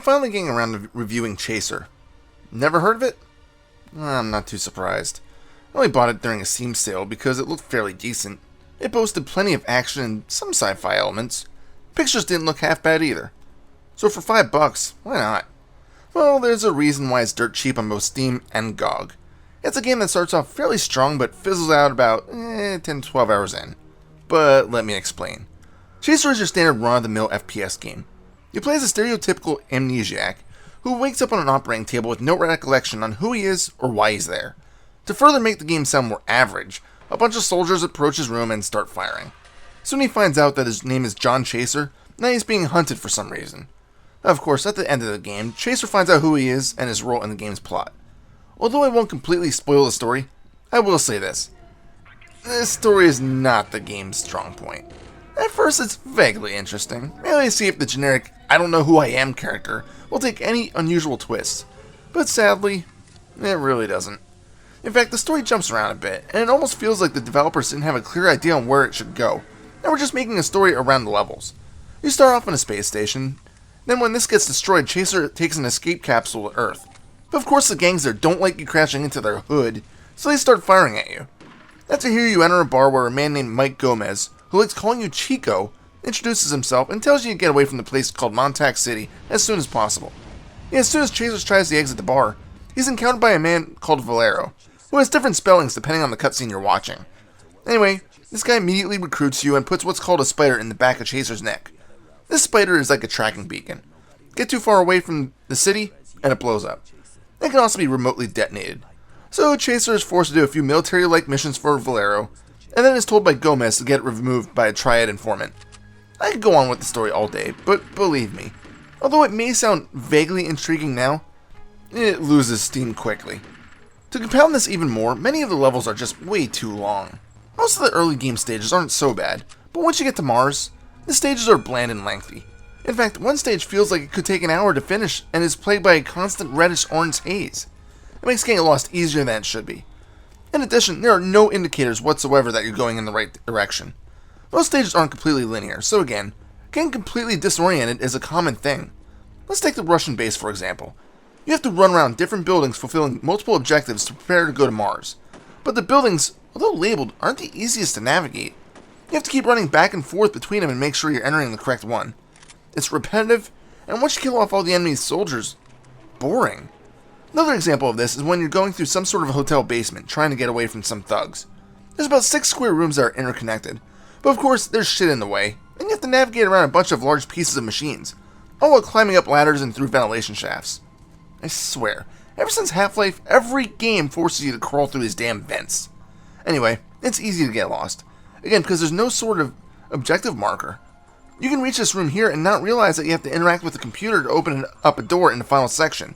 finally getting around to reviewing Chaser. Never heard of it? I'm not too surprised. I only bought it during a Steam sale because it looked fairly decent. It boasted plenty of action and some sci-fi elements. Pictures didn't look half bad either. So for $5, why not? Well, there's a reason why it's dirt cheap on both Steam and GOG. It's a game that starts off fairly strong but fizzles out about 10-12 hours in. But let me explain. Chaser is your standard run-of-the-mill FPS game. You play as a stereotypical amnesiac who wakes up on an operating table with no recollection on who he is or why he's there. To further make the game sound more average, a bunch of soldiers approach his room and start firing. Soon he finds out that his name is John Chaser, and that he's being hunted for some reason. Of course, at the end of the game, Chaser finds out who he is and his role in the game's plot. Although I won't completely spoil the story, I will say this. This story is not the game's strong point. At first, it's vaguely interesting, mainly to see if the generic I don't know who I am character will take any unusual twists, but sadly, it really doesn't. In fact, the story jumps around a bit, and it almost feels like the developers didn't have a clear idea on where it should go, and were just making a story around the levels. You start off on a space station, then when this gets destroyed, Chaser takes an escape capsule to Earth. But of course the gangs there don't like you crashing into their hood, so they start firing at you. After here you enter a bar where a man named Mike Gomez, who likes calling you Chico, introduces himself and tells you to get away from the place called Montauk City as soon as possible. And as soon as Chaser tries to exit the bar, he's encountered by a man called Valero, who has different spellings depending on the cutscene you're watching. Anyway, this guy immediately recruits you and puts what's called a spider in the back of Chaser's neck. This spider is like a tracking beacon. Get too far away from the city, and it blows up. It can also be remotely detonated. So Chaser is forced to do a few military-like missions for Valero, and then is told by Gomez to get it removed by a Triad informant. I could go on with the story all day, but believe me, although it may sound vaguely intriguing now, it loses steam quickly. To compound this even more, many of the levels are just way too long. Most of the early game stages aren't so bad, but once you get to Mars, the stages are bland and lengthy. In fact, one stage feels like it could take an hour to finish and is plagued by a constant reddish-orange haze. It makes getting lost easier than it should be. In addition, there are no indicators whatsoever that you're going in the right direction. Most stages aren't completely linear, so again, getting completely disoriented is a common thing. Let's take the Russian base for example. You have to run around different buildings fulfilling multiple objectives to prepare to go to Mars. But the buildings, although labeled, aren't the easiest to navigate. You have to keep running back and forth between them and make sure you're entering the correct one. It's repetitive, and once you kill off all the enemy's soldiers, boring. Another example of this is when you're going through some sort of a hotel basement trying to get away from some thugs. There's about 6 square rooms that are interconnected, but of course there's shit in the way, and you have to navigate around a bunch of large pieces of machines, all while climbing up ladders and through ventilation shafts. I swear, ever since Half-Life, every game forces you to crawl through these damn vents. Anyway, it's easy to get lost. Again, because there's no sort of objective marker. You can reach this room here and not realize that you have to interact with the computer to open up a door in the final section.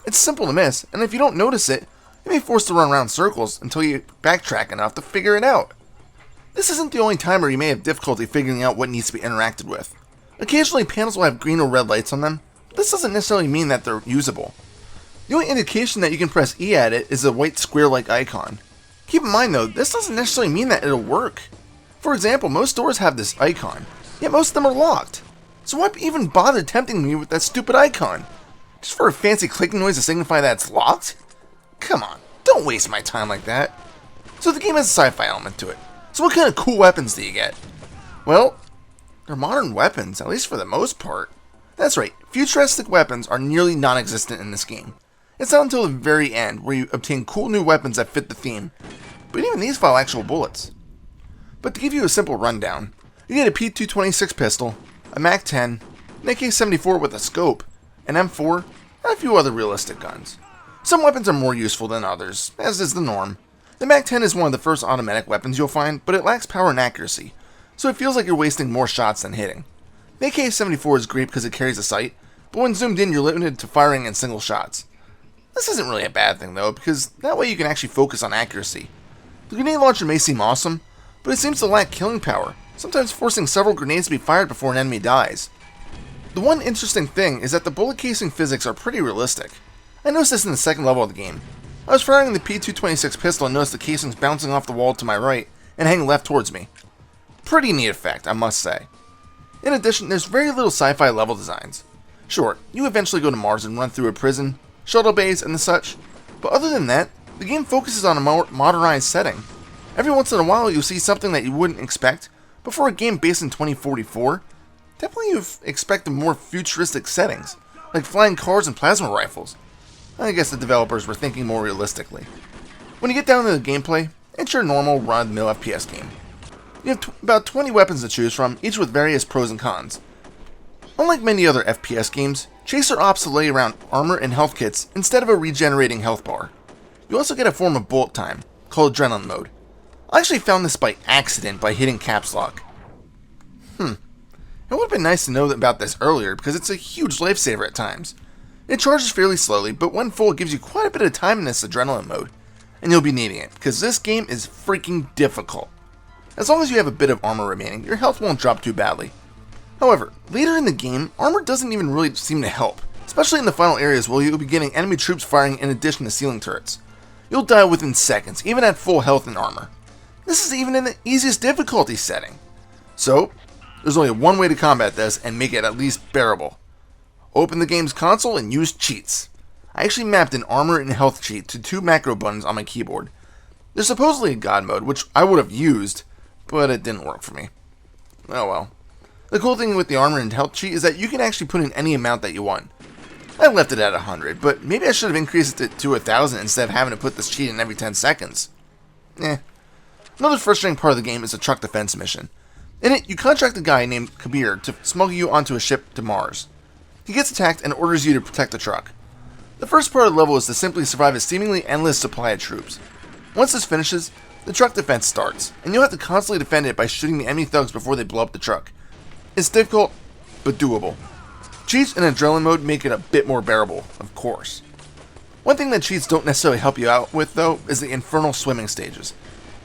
It's simple to miss, and if you don't notice it, you may be forced to run around circles until you backtrack enough to figure it out. This isn't the only time where you may have difficulty figuring out what needs to be interacted with. Occasionally panels will have green or red lights on them, but this doesn't necessarily mean that they're usable. The only indication that you can press E at it is a white square-like icon. Keep in mind though, this doesn't necessarily mean that it'll work. For example, most doors have this icon, yet most of them are locked. So why even bother tempting me with that stupid icon? Just for a fancy clicking noise to signify that it's locked? Come on, don't waste my time like that. So the game has a sci-fi element to it. So what kind of cool weapons do you get? Well, they're modern weapons, at least for the most part. That's right, futuristic weapons are nearly non-existent in this game. It's not until the very end where you obtain cool new weapons that fit the theme. But even these file actual bullets. But to give you a simple rundown, you get a P226 pistol, a MAC-10, an AK-74 with a scope, an M4, and a few other realistic guns. Some weapons are more useful than others, as is the norm. The MAC-10 is one of the first automatic weapons you'll find, but it lacks power and accuracy, so it feels like you're wasting more shots than hitting. The AK-74 is great because it carries a sight, but when zoomed in you're limited to firing in single shots. This isn't really a bad thing though, because that way you can actually focus on accuracy. The grenade launcher may seem awesome, but it seems to lack killing power, sometimes forcing several grenades to be fired before an enemy dies. The one interesting thing is that the bullet casing physics are pretty realistic. I noticed this in the second level of the game. I was firing the P226 pistol and noticed the casings bouncing off the wall to my right and hanging left towards me. Pretty neat effect, I must say. In addition, there's very little sci-fi level designs. Sure, you eventually go to Mars and run through a prison, shuttle bays, and the such, but other than that, the game focuses on a more modernized setting. Every once in a while you'll see something that you wouldn't expect, but for a game based in 2044, definitely you expect more futuristic settings, like flying cars and plasma rifles. I guess the developers were thinking more realistically. When you get down to the gameplay, it's your normal run-of-the-mill FPS game. You have about 20 weapons to choose from, each with various pros and cons. Unlike many other FPS games, Chaser opts to lay around armor and health kits instead of a regenerating health bar. You also get a form of bullet time, called Adrenaline Mode. I actually found this by accident by hitting caps lock. It would have been nice to know about this earlier because it's a huge lifesaver at times. It charges fairly slowly, but when full it gives you quite a bit of time in this Adrenaline Mode. And you'll be needing it, because this game is freaking difficult. As long as you have a bit of armor remaining, your health won't drop too badly. However, later in the game, armor doesn't even really seem to help, especially in the final areas where you'll be getting enemy troops firing in addition to ceiling turrets. You'll die within seconds, even at full health and armor. This is even in the easiest difficulty setting. So, there's only one way to combat this and make it at least bearable. Open the game's console and use cheats. I actually mapped an armor and health cheat to 2 macro buttons on my keyboard. There's supposedly a God mode, which I would have used, but it didn't work for me. Oh well. The cool thing with the armor and health cheat is that you can actually put in any amount that you want. I left it at 100, but maybe I should have increased it to 1,000 instead of having to put this cheat in every 10 seconds. Another frustrating part of the game is the truck defense mission. In it, you contract a guy named Kabir to smuggle you onto a ship to Mars. He gets attacked and orders you to protect the truck. The first part of the level is to simply survive a seemingly endless supply of troops. Once this finishes, the truck defense starts, and you'll have to constantly defend it by shooting the enemy thugs before they blow up the truck. It's difficult, but doable. Cheats and Adrenaline Mode make it a bit more bearable, of course. One thing that cheats don't necessarily help you out with, though, is the infernal swimming stages.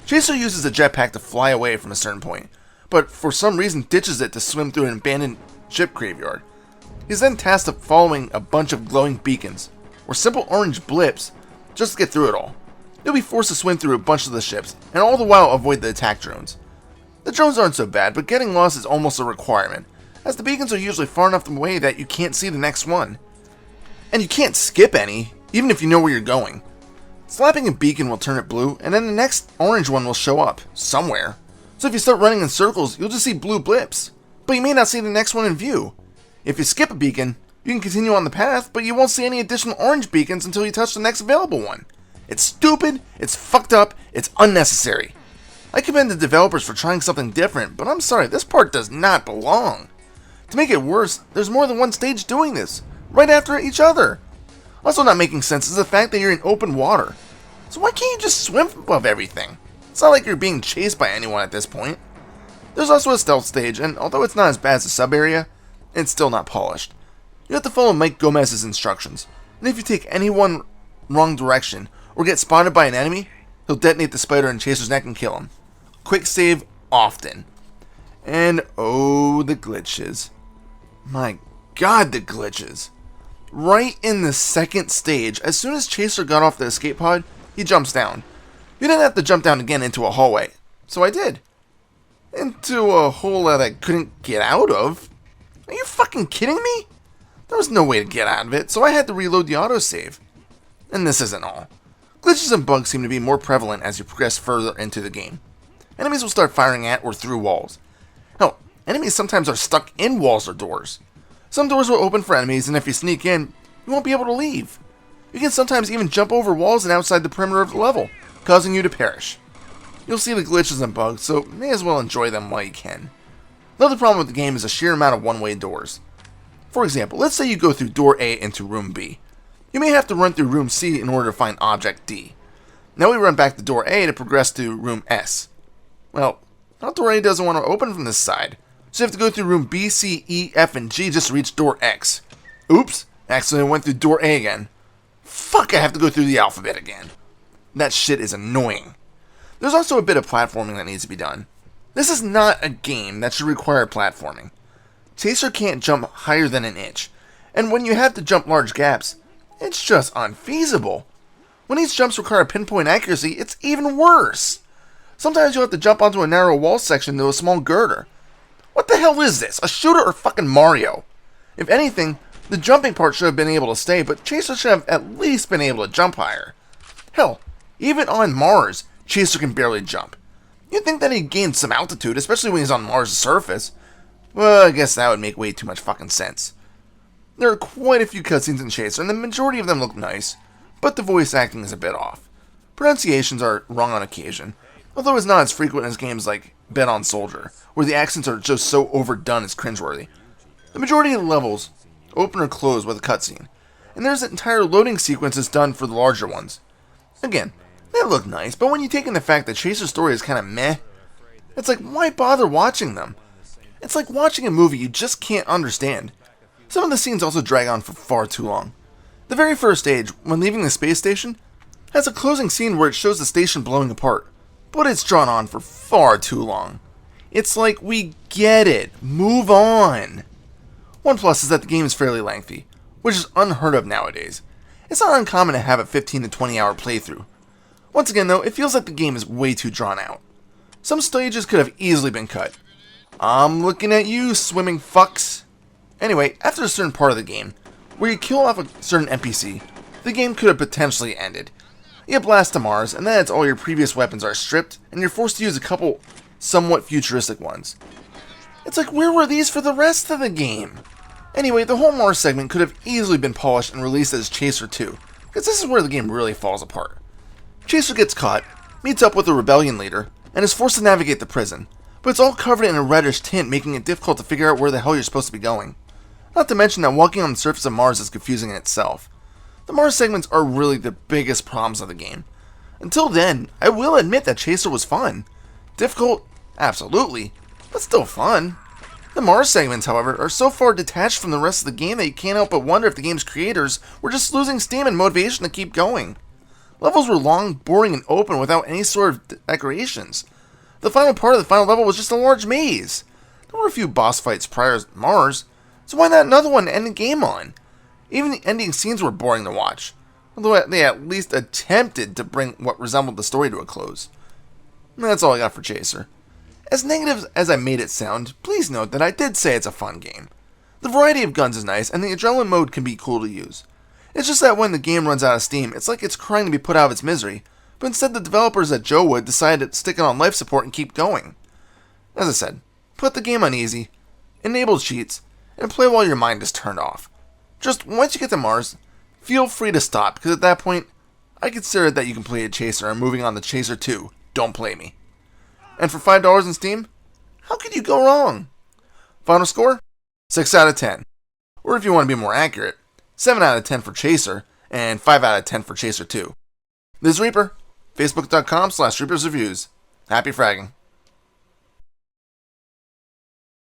Chaser uses a jetpack to fly away from a certain point, but for some reason ditches it to swim through an abandoned ship graveyard. He's then tasked with following a bunch of glowing beacons, or simple orange blips, just to get through it all. You'll be forced to swim through a bunch of the ships, and all the while avoid the attack drones. The drones aren't so bad, but getting lost is almost a requirement, as the beacons are usually far enough away that you can't see the next one. And you can't skip any, even if you know where you're going. Slapping a beacon will turn it blue, and then the next orange one will show up, somewhere. So if you start running in circles, you'll just see blue blips, but you may not see the next one in view. If you skip a beacon, you can continue on the path, but you won't see any additional orange beacons until you touch the next available one. It's stupid, it's fucked up, it's unnecessary. I commend the developers for trying something different, but I'm sorry, this part does not belong. To make it worse, there's more than one stage doing this, right after each other. Also not making sense is the fact that you're in open water. So why can't you just swim above everything? It's not like you're being chased by anyone at this point. There's also a stealth stage, and although it's not as bad as the sub area, it's still not polished. You have to follow Mike Gomez's instructions, and if you take any one wrong direction, or get spotted by an enemy, he'll detonate the spider in Chaser's neck and kill him. Quick save often. And oh, the glitches. My god, the glitches. Right in the second stage, as soon as Chaser got off the escape pod, he jumps down. You didn't have to jump down again into a hallway, so I did. Into a hole that I couldn't get out of? Are you fucking kidding me? There was no way to get out of it, so I had to reload the autosave. And this isn't all. Glitches and bugs seem to be more prevalent as you progress further into the game. Enemies will start firing at or through walls. Hell, enemies sometimes are stuck in walls or doors. Some doors will open for enemies, and if you sneak in, you won't be able to leave. You can sometimes even jump over walls and outside the perimeter of the level, causing you to perish. You'll see the glitches and bugs, so may as well enjoy them while you can. Another problem with the game is the sheer amount of one-way doors. For example, let's say you go through door A into room B. You may have to run through room C in order to find object D. Now we run back to door A to progress to room S. Well, door A doesn't want to open from this side, so you have to go through room B, C, E, F, and G just to reach door X. Oops, accidentally went through door A again. Fuck, I have to go through the alphabet again. That shit is annoying. There's also a bit of platforming that needs to be done. This is not a game that should require platforming. Chaser can't jump higher than an inch, and when you have to jump large gaps, it's just unfeasible. When these jumps require pinpoint accuracy, it's even worse. Sometimes you'll have to jump onto a narrow wall section to a small girder. What the hell is this? A shooter or fucking Mario? If anything, The jumping part should have been able to stay, but Chaser should have at least been able to jump higher. Hell, even on Mars, Chaser can barely jump. You'd think that he'd gain some altitude, especially when he's on Mars' surface. Well, I guess that would make way too much fucking sense. There are quite a few cutscenes in Chaser, and the majority of them look nice, but the voice acting is a bit off. Pronunciations are wrong on occasion, although it's not as frequent as games like Bet on Soldier, where the accents are just so overdone it's cringeworthy. The majority of the levels open or close with a cutscene, and there's entire loading sequences done for the larger ones. Again, they look nice, but when you take in the fact that Chaser's story is kinda meh, it's like, why bother watching them? It's like watching a movie you just can't understand. Some of the scenes also drag on for far too long. The very first stage, when leaving the space station, has a closing scene where it shows the station blowing apart, but it's drawn on for far too long. It's like, we get it, move on. One plus is that the game is fairly lengthy, which is unheard of nowadays. It's not uncommon to have a 15 to 20 hour playthrough. Once again though, it feels like the game is way too drawn out. Some stages could have easily been cut. I'm looking at you, swimming fucks. Anyway, after a certain part of the game, where you kill off a certain NPC, the game could have potentially ended. You blast to Mars, and that's all your previous weapons are stripped, and you're forced to use a couple somewhat futuristic ones. It's like, where were these for the rest of the game? Anyway, the whole Mars segment could have easily been polished and released as Chaser 2, because this is where the game really falls apart. Chaser gets caught, meets up with a rebellion leader, and is forced to navigate the prison, but it's all covered in a reddish tint, making it difficult to figure out where the hell you're supposed to be going. Not to mention that walking on the surface of Mars is confusing in itself. The Mars segments are really the biggest problems of the game. Until then, I will admit that Chaser was fun. Difficult? Absolutely, but still fun. The Mars segments, however, are so far detached from the rest of the game that you can't help but wonder if the game's creators were just losing steam and motivation to keep going. Levels were long, boring, and open without any sort of decorations. The final part of the final level was just a large maze. There were a few boss fights prior to Mars, so why not another one to end the game on? Even the ending scenes were boring to watch, although they at least attempted to bring what resembled the story to a close. And that's all I got for Chaser. As negative as I made it sound, please note that I did say it's a fun game. The variety of guns is nice, and the adrenaline mode can be cool to use. It's just that when the game runs out of steam, it's like it's crying to be put out of its misery, but instead the developers at Joewood decided to stick it on life support and keep going. As I said, put the game on easy, enable cheats, and play while your mind is turned off. Just once you get to Mars, feel free to stop, because at that point, I consider that you completed Chaser and moving on to Chaser 2, Don't Play Me. And for $5 in Steam, how could you go wrong? Final score? 6 out of 10. Or if you want to be more accurate, 7 out of 10 for Chaser, and 5 out of 10 for Chaser 2. This is Reaper, facebook.com/ReapersReviews. Happy fragging.